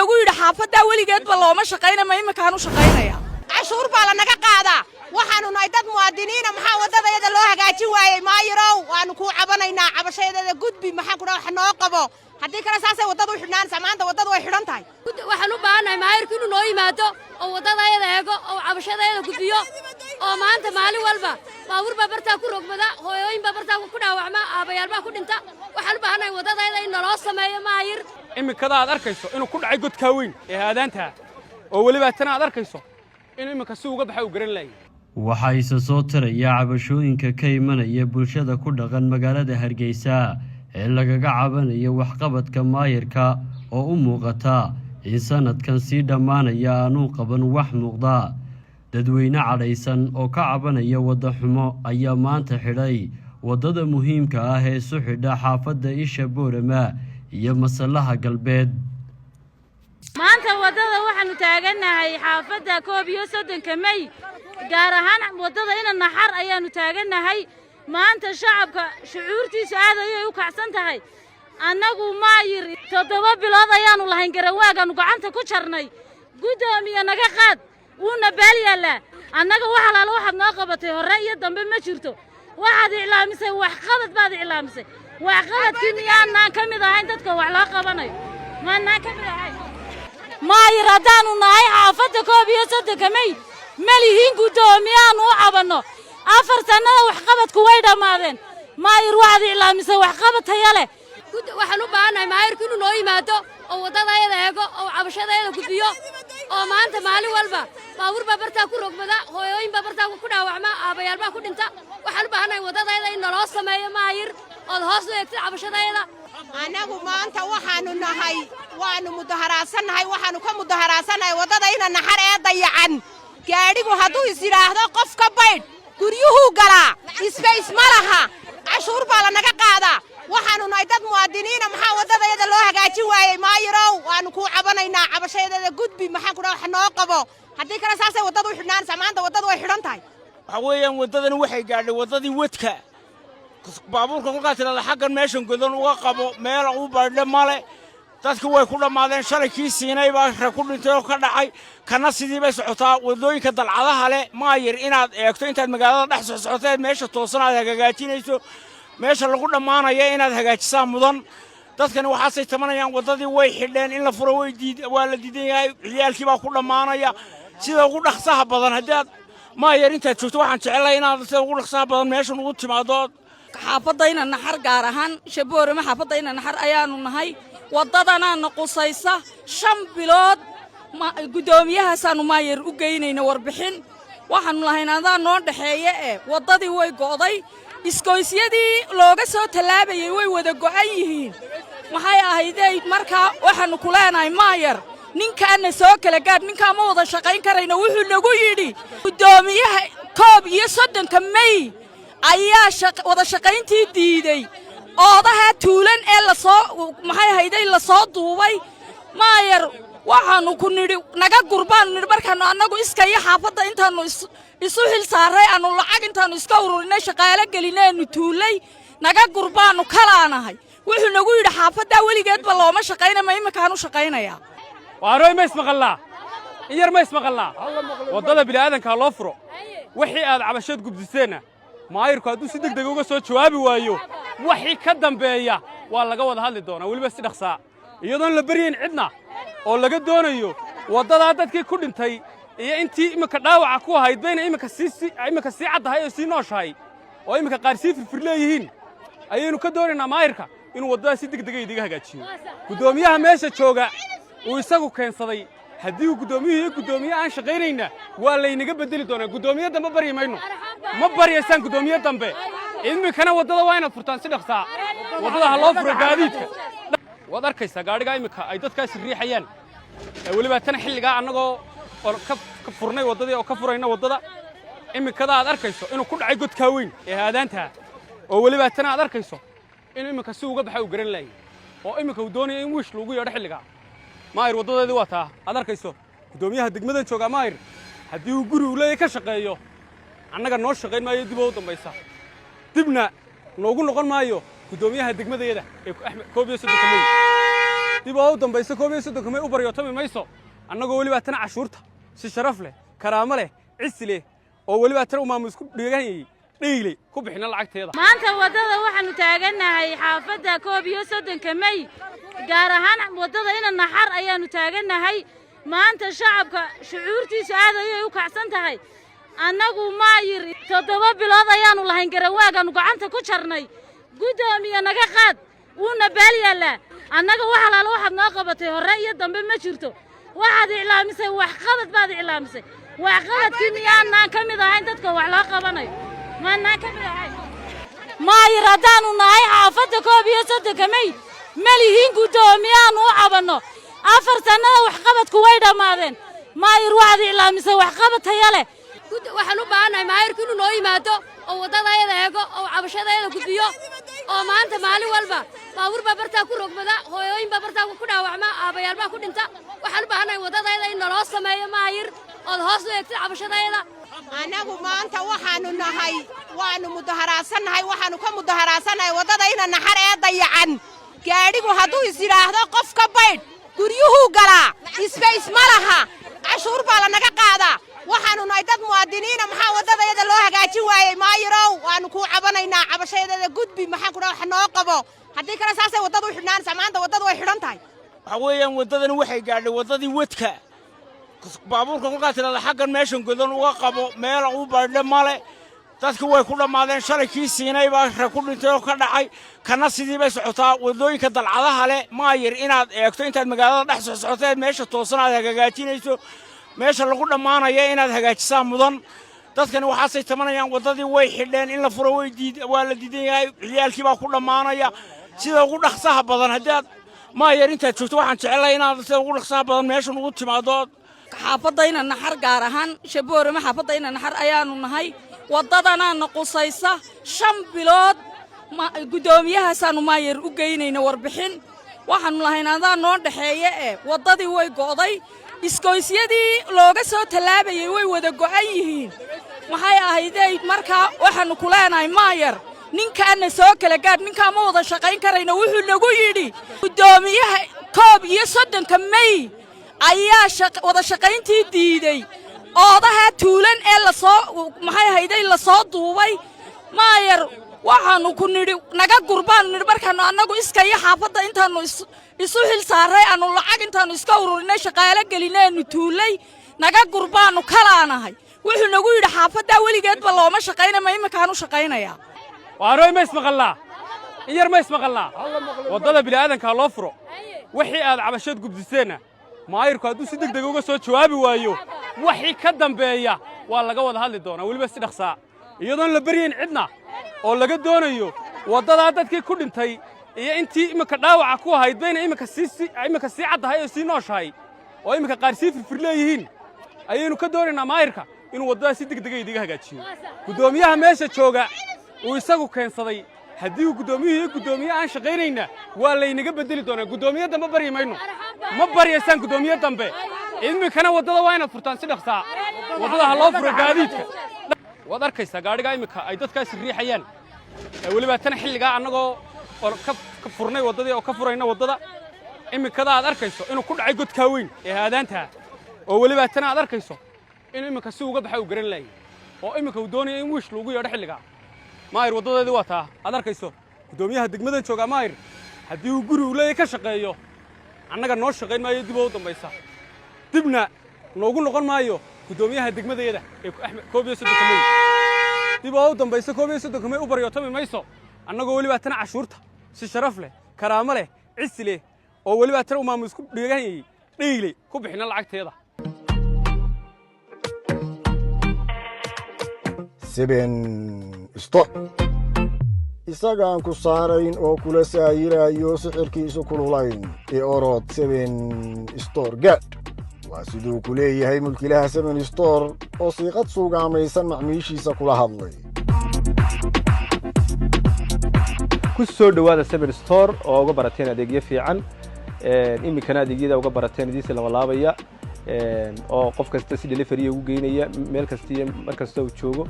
nagu yidhi xaafaddaa weligeedba looma shaqayna ma iminkaan u shaqaynaya cashuur baa la naga qaadaa waxaanu nahay dad muwaadiniina maxaa wadadayada loo hagaajin waayey maayirow waanu kuu cabanaynaa cabashadeeda gudbi maxaan ku dhaha wax noo qabo haddii kale saasay waddadu u xidhnaanaysaa maanta waddadu way xidhan tahay waxaan u baahannahay maayirku inuu noo yimaado oo waddadayada eego oo cabashadayada gudbiyo oo maanta maalin walba baabuur baa bartaa ku rogmada hooyooyin baa bartaa ku dhaawacma aabayaal baa ku dhinta waxaan u baahannahay waddadayada in naloo sameeyo maayir iminkada aad arkayso inuu ku dhacay godkaa weyn ee haadaantaa oo weliba tana aad arkayso inuu iminka si uga baxa u garan laayay waxaa isa soo tiraya cabashooyinka ka imanaya bulshada ku dhaqan magaalada Hargeysa ee lagaga cabanayo waxqabadka maayirka oo u muuqata in sanadkan sii dhamaanaya aanu qaban wax muuqda dadweyne cadhaysan oo ka cabanaya wada xumo ayaa maanta xidhay wadada muhiimka ah ee isu xidha xaafadda Isha Boorama iyo Masallaha Galbeed maanta wadada waxaanu taaganahay xaafadda 31 May gaar ahaan wadada ina naxar ayaanu taaganahay maanta shacabka shucuurtiisa aad ayay u kacsan tahay annagu maayir 7 bilood ayaanu lahayn garawaagan gacanta ku jarnay gudoomiye naga qaad uuna baaliyala annaga waxa la waxad noo qabatay hore iyo dambe ma jirto waxaad iclaamisay wax qabad baad iclaamisay wax qabadkii miyaana kamid ahayn dadka wax loo qabanayo maana kamid ahayn maayir hadaanu nahay xaafadda 31 May malihiin gudoomiyaanu u cabano 4 sanada wax qabadku way dhamaadeen maayir waxaad iclaamisay wax qabad tayo leh waxaan u baahannahay maayirku inuu noo yimaado oo waddadayada eego oo cabashadayada gudbiyo oo maanta maalin walba baabuur baa bartaa ku rogmada hooyooyin baa bartaa ku dhaawacma aabayaal baa ku dhinta waxaan u baahannahay waddadayada in naloo sameeyo maayir ood hoos u eegtid cabashadayada annagu maanta waxaanu nahay waanu mudaharaasanahay waxaanu ka mudaharaasanahay waddada ina naxar ee dayacan gaadhigu hadduu is yidhaahdo qof ka baydh guryuhuu galaa isbays ma laha cashuur baa la naga qaadaa waxaanu nahay dad muwaadiniina maxaa waddadayada loo hagaajin waayey maayirow waanu kuu cabanaynaa cabashadeeda gudbi maxaan ku dhaha wax noo qabo haddii kale saasay waddadu u xidhnaanaysaa maanta waddadu way xidhan tahay waxa weeyaan waddadani waxay gaadhay waddadii wadka baabuurka kolkaa tirada xaggan meeshan godan uga qabo meel u baydhe male dadku way ku dhammaadeen shalay kii siinay baa rag ku dhintay oo ka dhacay kana sidii bay socotaa waddooyinka dalcadaha leh maayir inaad eegto intaad magaalada dhex socoteed meesha toosan aad hagaajinayso meesha lagu dhamaanayo inaad hagaajisaa mudan dadkani waxaasay tamanayaan waddadii way xidheen in la furo waa la diidan yahay ciyaalkii baa ku dhammaanaya sida ugu dhaqsaha badan haddaad maayir intaad joogto waxaan jecelahay inaad sida ugu dhaqsaha badan meeshan ugu timaado xaafadda ina naxar gaar ahaan Isha Boorama xaafadda ina naxar ayaanu nahay wadadana naqusaysa 5 bilood gudoomiyahaasanu maayir u geynayna warbixin waxaanu lahaynaa noo dhaxeeye wadadii way go'day iskooysyadii looga soo talaabayay way wada go'an yihiin maxay ahaydey markaa waxaanu ku leenahay maayir ninkaana soo kala gaad ninka ma wada shaqayn karayna wuxuu nagu yidhi gudoomiyaha 31 May ayaa wada shaqayntii diiday oodaha tuulan ee la soo maxay hayday la soo duubay maayir waxaanu ku nidhi naga gurbaan nidhi markaanu annagu iska iyo xaafadda intaanu isu xil saaray aanu lacag intaanu iska ururinay shaqaale gelinaynu tuulay naga gurbaanu kalaanahay wuxuu nagu yidhi xaafaddaa weligeedba looma shaqayna ma iminkaan u shaqaynaya waaroy ma ismaqallaa in yar ma ismaqallaa waddada bini'aadanka loo furo wixii aad cabashood gubdiseenna maayirku hadduu si degdeg uga soo jawaabi waayo wixii ka dambeeya waa laga wada hadli doonaa weliba si dhaqsaa iyadoon la baryayn cidna oo laga doonayo waddadaa dadkii ku dhintay iyo intii iminka dhaawaca ku ahayd bayna iminka sii caddahay oo sii nooshahay oo iminka qaar sii firfir leeyihiin ayaynu ka doonaynaa maayirka inuu waddadaa si degdega idiga hagaajiyo gudoomiyaha meesha jooga uu isagu keensaday haddii uu gudoomiyuhu iyo gudoomiye aan shaqaynayna waa laynaga bedeli doonaa gudoomiye dambe baryi mayno ma baryaysaan gudoomiye dambe iminkana waddada waa inaad furtaan si dhaqsaa waddada ha loo furo gaadiidka waad arkaysaa gaadhigaa iminka ay dadkaasi riixayaan weliba tana xilligaa annagoo ka furnay waddadii oo ka furayna waddada iminkada aad arkayso inuu ku dhacay godkaa weyn ee haadaantaa oo weliba tana aad arkayso inuu iminka si uga baxa u garan laayay oo iminka uu doonayo in wiish lagu yeedho xilligaa maayir waddadeedii waa taa aad arkayso gudoomiyaha degmadan joogaa maayir haddii uu guri uu leeyahay ka shaqeeyo annaga noo shaqayn maayo dib u dambaysa dibna noogu noqon maayo gudoomiyaha degmadeeda ee 31 May dib oo u dambaysa koob iyo soddonka may u baryootami mayso annagoo weliba tan cashuurta si sharaf leh karaamo leh cisi leh oo weliba tan maamul isku dhigayay dhiilay ku bixina lacagteeda maanta wadada waxaanu taaganahay xaafadda koob iyo soddonka May gaar ahaan wadada ina naxar ayaanu taaganahay maanta shacabka shucuurtiisu aad ayay u kacsan tahay annagu maayir 7 bilood ayaanu lahayn garawaagan gacanta ku jarnay gudoomiye naga qaad una baaliyala annaga waxa la waxaad noo qabatay hore iyo dambe ma jirto waxaad iclaamisay wax qabad baad iclaamisay wax qabadkii miyaan ka mid ahayn dadka wax loo qabanayo ma ka mid ahayn maayir hadaanu nahay xaafadda koob iyo soddonka May malihiin gudoomiyahan u cabano 4 sanada wax qabadku way dhamaadeen maayir waxaad iclaamisay wax qabad tayale waxaan u baahanahay maayirku inuu noo yimaado oo wadadayada eego oo cabashadayada gudbiyo oo maanta maalin walba baabuur baa bartaa ku rogmada hooyooyin baa bartaa ku dhaawacma aabayaal baa ku dhinta waxaan u baahanahay wadadayada in naloo sameeyo maayir oo hoos u eegto cabashadayada anagu maanta waxaanu nahay waanu mudaharaasanahay waxaanu ka mudaharaasanahay wadada ina naxar ee dayacan gaadhigu hadduu is yiraahdo qofka baydh guryuhu galaa space malaha cashuur baa la naga qaadaa waxaanu nahay dad muwaadiniina maxaa wadadayada loo hagaajin waayay maayirow waanu ku cabanaynaa cabashayada gudbi maxaa ku wax noo qabo haddii kale saasay wadadu u xidhnaan samaanta wadadu way xidhan tahay waxa weeyaan wadadan waxay gaadhay wadadii wadka baabuurka kolkaas tirada xaggan meeshan godan uga qabo meel uu baadhe male dadku way ku dhamaadeen shalay kii siinay baa ku dhintay oo ka dhacay kana sidii bay socotaa wadooyinka dalcadaha leh maayir inaad eegto intaad magaalada dhex socoteed meesha toosanaad hagaajinayso meesha lagu dhamaanayo inaad hagaajisaa mudan dadkani waxaasay tamanayaan wadadii way xidheen in la furo waa la diidan yahay ciyaalkii baa ku dhamaanaya sida ugu dhaqsaha badan haddii maayir intaad joogto waxaan jecelahay inaad sida ugu dhaqsaha badan meeshan ugu timaado xaafadda ina naxar gaar ahaan shaboorama xaafadda ina naxar ayaanu nahay wadadana naqusaysa 5 bilood gudoomiyahaasanu maayir u geynayna warbixin waxaanu lahayn adaa noo dhaxeeye wadadii way go'day iskooysyadii looga soo talaabayay way wada go'an yihiin maxay ahaydey markaa waxaanu ku leenahay maayir ninkaana soo kala gaadh ninkaa ma wada shaqayn karayno wuxuu nagu yidhi gudoomiyaha koob iyo soddonka May ayaa wada shaqayntii diiday oodaha tuulan ee la soo maxay ahaydey la soo duubay maayir waxaanu ku nidhi naga gurbaan nidhi markaanu annagu iska iyo xaafadda intaanu isu xil saaray aanu lacag intaanu iska ururinay shaqaale gelinaynu tuulay naga gurbaanu kalaanahay wuxuu nagu yidhi xaafadda weligeedba looma shaqaynay ma imikaanu shaqaynayaa waaroy ma ismaqalnaa in yar ma ismaqalnaa wadada bilaadanka loo furo wixii aad cabashood gubdiseenna maayirku hadduu si degdeg uga soo jawaabi waayo wixii ka dambeeya waa laga wada hadli doonaa weliba si dhaqsaa iyadoon la baryayn cidna oo laga doonayo wadadaa dadkii ku dhintay iyo intii imika dhaawaca ku ahayd bayna imika sii caddahay oo sii nooshahay oo imika qaar sii firfir leeyihiin ayaynu ka doonaynaa maayirka inuu waddadaa si degdega idiga hagaajiyo gudoomiyaha meesha jooga uu isagu keensaday haddii uu gudoomiyuhu iyo gudoomiye aan shaqaynayna waa laynaga bedeli doonaa gudoomiye dambe baryi mayno ma baryaysaan gudoomiye dambe imikana waddada waa inaad furtaan si dhaqsaa waddada ha loo furo gaadiidka waad arkaysaa gaadhigaa imika ay dadkaasi riixayaan weliba tan xilligaa annagoo ka furnay waddadii oo ka furayna waddada imikada aad arkayso inuu ku dhacay godkaa weyn ee haadaantaa oo weliba tan aad arkayso inuu imika si uga baxa uu garan laayay oo imika uu doonayo in wiish loogu yeedho xilligaa maayir waddadeedii waa taa aad arkayso gudoomiyaha degmadan joogaa maayir haddii uu guri uu leeyahay ka shaqeeyo annaga noo shaqayn maayo dib oo u dambaysa dibna noogu noqon maayo gudoomiyaha degmadeeda ee koob iyo soddonka May dib oo u dambaysa koob iyo soddonka May u baryootami mayso annagoo weliba tan cashuurta si sharaf leh karaamo leh cisi leh oo weliba tan maamul isku dhigayay dhiilay ku bixina lacagteeda 7 stop isagaan ku saarayn oo kula saayirayo sixirkiisu kululayn ee orod 7 store gaad waa siduu ku leeyahay mulkiilaha 7 store oo siiqad suugaamaysan macmiishiisa kula hadlay ku soo dhawaada 7 store oo uga barateen adeegyo fiican imikana adeegyada uga barateen diisa la walaabaya oo qof kasta si delivery ugu geynaya meel kasta iyo markasta uu joogo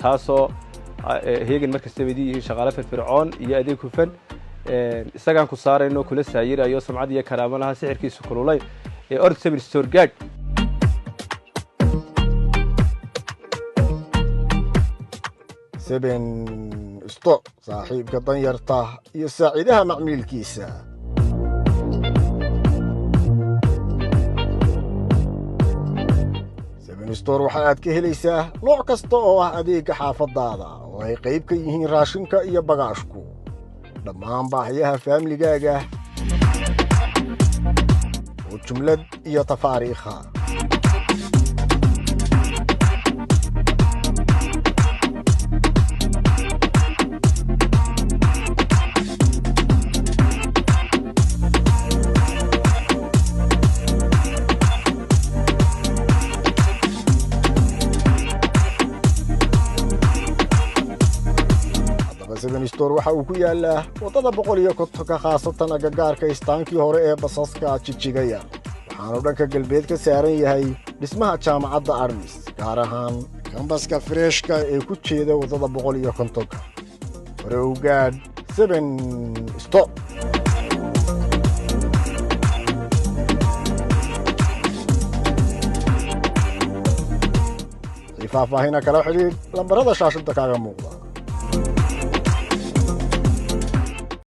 taasoo heegan markasta weydii shaqaale firfircoon iyo adeeg hufan isagaan ku saarayno kula saayirayo sumcad iyo karaamo laha sixirkiisu kululay ee orod 7 store gaad سبن ستور صاحب كطن يرتاح يساعدها معميل كيسا سبن ستور وحيات كهليسا نوع كستو أديك حافظ ضاضا وهي قيب كيهين راشنكا إيا بغاشكو لما باحيها فاملي جاجة وجملد إيا تفاريخها سبن ستور waxa uu ku yaalaa wadada 100 khaasatan agagaarka istaankii hore ee basaska jijigaya waxaanu dhanka galbeed ka saaran yahay dhismaha jaamacadda Armis gaar ahaan kambaska freshka ee ku jeeda wadada 150 hore u gaad Seven Store faahfaahin kala xiriir lambarada shaashada kaaga muuqda